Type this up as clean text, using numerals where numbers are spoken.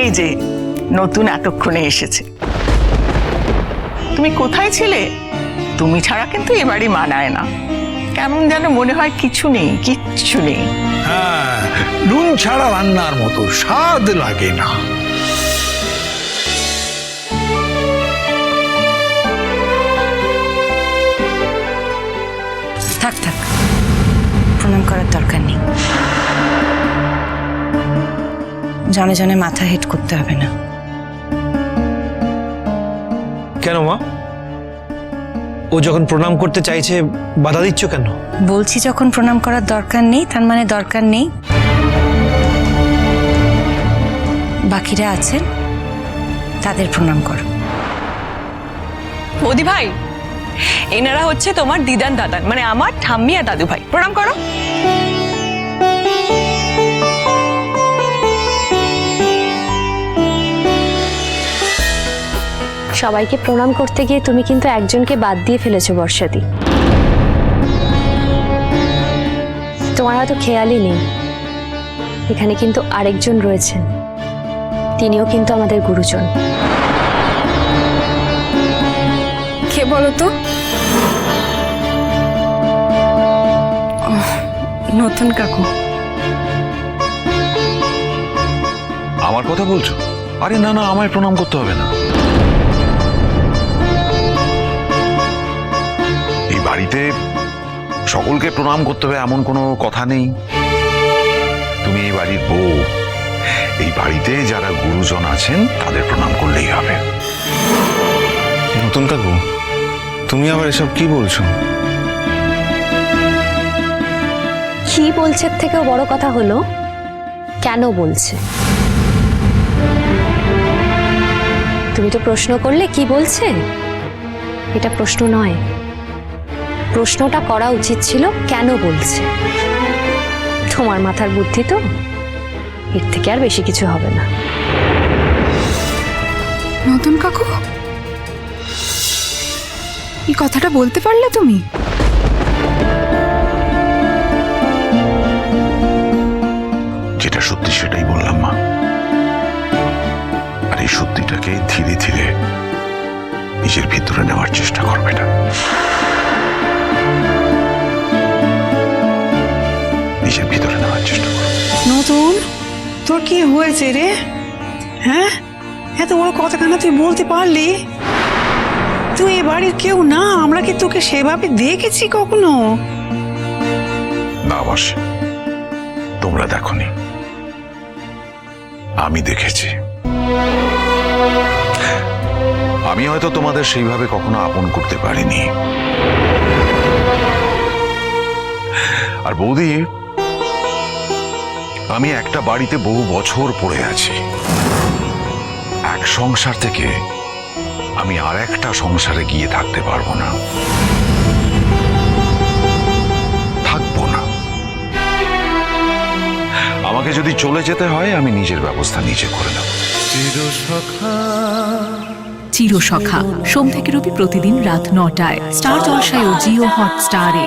এই যে নতুন এতক্ষণে এসেছে। তুমি কোথায় ছিলে? তুমি ছাড়া কিন্তু এ বাড়ি মানায় না। কেমন যেন মনে হয় কিছু নেই, কিচ্ছু নেই। হ্যাঁ, নুন ছাড়া রান্নার মতো স্বাদ লাগে না। থাক থাক, প্রণাম করার দরকার নেই। জনে জনে মাথা হেট করতে হবে না। কেন মা? ও যখন প্রণাম করতে চাইছে বাধা দিচ্ছ কেন? বলছি যখন প্রণাম করার দরকার নেই, তার মানে দরকার নেই। বাকিরা আছেন, তাদের প্রণাম করো। মোদি ভাই, এনারা হচ্ছে তোমার দিদান দাদান, মানে আমার ঠাম্মি আর দাদু ভাই। প্রণাম করো। সবাইকে প্রণাম করতে গিয়ে তুমি কিন্তু একজনকে বাদ দিয়ে ফেলেছো বর্ষাদি। তোমার হয়তো খেয়ালই নেই, এখানে কিন্তু আরেকজন রয়েছেন, তিনিও কিন্তু আমাদের গুরুজন। কে বলো তো? নতুন কাকু। আমার কথা বলছো? আরে না না, আমায় প্রণাম করতে হবে না। এই বাড়িতে সকলকে প্রণাম করতে হবে এমন কোনো কথা নেই। তুমি এই বাড়ির বউ, এই বাড়িতে যারা গুরুজন আছেন তাদের প্রণাম করলেই হবে। নতুন কাকু, তুমি আবার এসব কি বলছো? কি বলছে থেকেও বড় কথা হলো কেন বলছে। তুমি তো প্রশ্ন করলে কি বলছে, এটা প্রশ্ন নয়। প্রশ্নটা করা উচিত ছিল কেন বলছে। তোমার মাথার বুদ্ধি তো, এর থেকে আর বেশি কিছু হবে না। নতুন কাকু, এই কথাটা বলতে পারলে তুমি? যেটা সত্যি সেটাই বললাম মা। আর এই সত্যিটাকে ধীরে ধীরে নিজের ভিতরে নেওয়ার চেষ্টা করবে না। নিজের ভিতরে নেওয়ার চেষ্টা করবে। নতুন, তোর কি হয়েছে রে? হ্যাঁ, এত বড় কথা কেন তুই বলতে পারলি? তুই এ বাড়ির কেউ না, আমরা কি তোকে সেভাবে দেখেছি কখনো? না মাসি, তোমরা দেখোনি, আমি দেখেছি। আমি হয়তো তোমাদের সেইভাবে কখনো আপন করতে পারিনি। আর বৌদি, আমি একটা বাড়িতে বহু বছর পড়ে আছি। এক সংসার থেকে আমি আর একটা সংসারে গিয়ে থাকতে পারবো না, থাকবো না। আমাকে যদি চলে যেতে হয়, আমি নিজের ব্যবস্থা নিজে করে নেব। চিরসখা সোম থেকে রবি প্রতিদিন রাত ৯টায় স্টার জলসায় ও জিও হটস্টারে।